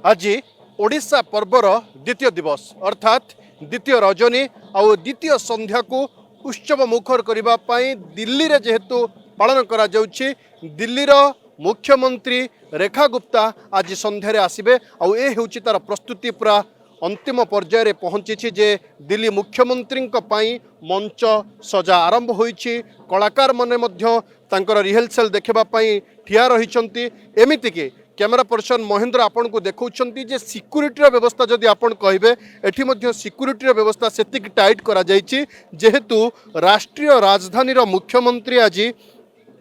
आज ओडिशा पर्वर द्वितीय दिवस अर्थात द्वितीय रजनी आउ द्वितीय संध्या को उत्सव मुखर करने दिल्ली रे जेहेतु पालन करा जाउछि दिल्लीर मुख्यमंत्री रेखा गुप्ता आज संध्यारे आसिबे आउ ए हेउछि तार प्रस्तुति पूरा अंतिम पर्यायर रे पहुंची जे दिल्ली मुख्यमंत्री पई मंच सजा आरंभ होईछि। कलाकार माने मध्य तांकर रिहर्सल देखबा पई ठिया रहिचंती। एमिति के कैमेरा पर्सन महेंद्र आपन को देखौछंती जे सिक्यूरिटी व्यवस्था जदि आपन कहबे एठी मध्य सिक्यूरिटी व्यवस्था सेतिक टाइट करा जाईछि जेहेतु राष्ट्रीय राजधानी रो मुख्यमंत्री आज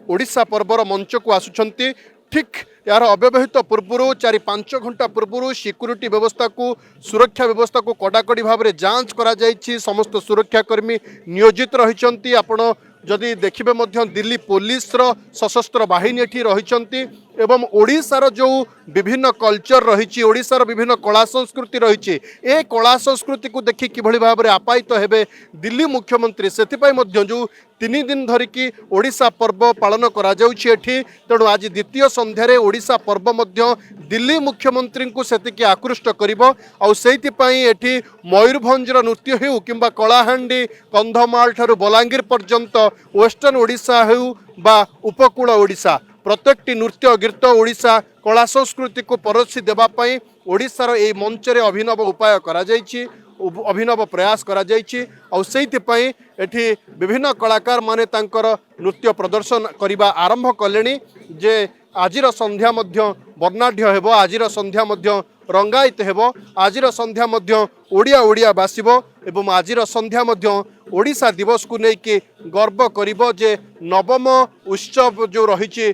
ओडिशा पर्वर मंच को आसुछंती। ठीक यार अव्यवहित पूर्व 4-5 घंटा पूर्व सिक्यूरिटी व्यवस्था को सुरक्षा व्यवस्था को कड़ाकड़ी भाव में जांच करा जायछि। समस्त सुरक्षाकर्मी नियोजित रहिछंती। आपण जदि देखिबे मध्य दिल्ली पुलिस रो सशस्त्र बाहिनी एठी रहिछंती एवं ओडिशार जो विभिन्न कल्चर रही ओडिशार विभिन्न कला संस्कृति रही ए कला संस्कृति को देखि किभଳି भाव में आपायित हेबे दिल्ली मुख्यमंत्री सेथिपाई मध्य जो 3 दिन धरिकी ओडिशा पर्व पालन करा जाउछि एठी। तेणु आज द्वितीय संध्यारे ओडिशा पर्व मध्य दिल्ली मुख्यमंत्री को सेतिकी आकृष्ट करिवो आउ सेहितिपाई एठी मयूरभंजर नृत्य हेउ किंबा कलाहांडी कंधमाल ठारू बलांगीर पर्यंत वेस्टर्न ओडिशा हेउ बा उपकूल ओडिशा प्रत्येकटी नृत्य गीत ओडिशा कला संस्कृति को परसी देवाई ओडिशार ए मंच रे अभिनव उपाय करा जायछि अभिनव प्रयास करा जायछि आउ सेहितिपाई एठी विभिन्न कलाकार माने तांकर नृत्य प्रदर्शन करने आरंभ कलेनी जे आजिर संध्या मध्य वर्णाढ्य हेबो आजिर संध्या मध्य रंगायित हेबो आजिर संध्या मध्य ओडिया ओडिया बासिबो एवं आजिर संध्या मध्य ओडिशा दिवस को लेकिन गर्व करिबो जे नवम उत्सव जो रही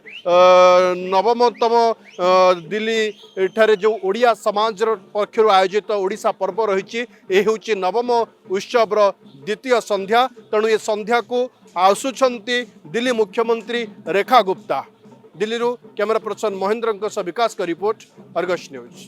नवमतम दिल्ली ठारे जो ओडिया समाज पक्षर आयोजित ओडिशा पर्व रही ए नवम उत्सव द्वितीय संध्या। तेणु ये संध्या को आसुछंती दिल्ली मुख्यमंत्री रेखा गुप्ता। दिल्ली कैमेरा पर्सन महेंद्र विकास का रिपोर्ट अर्गस न्यूज।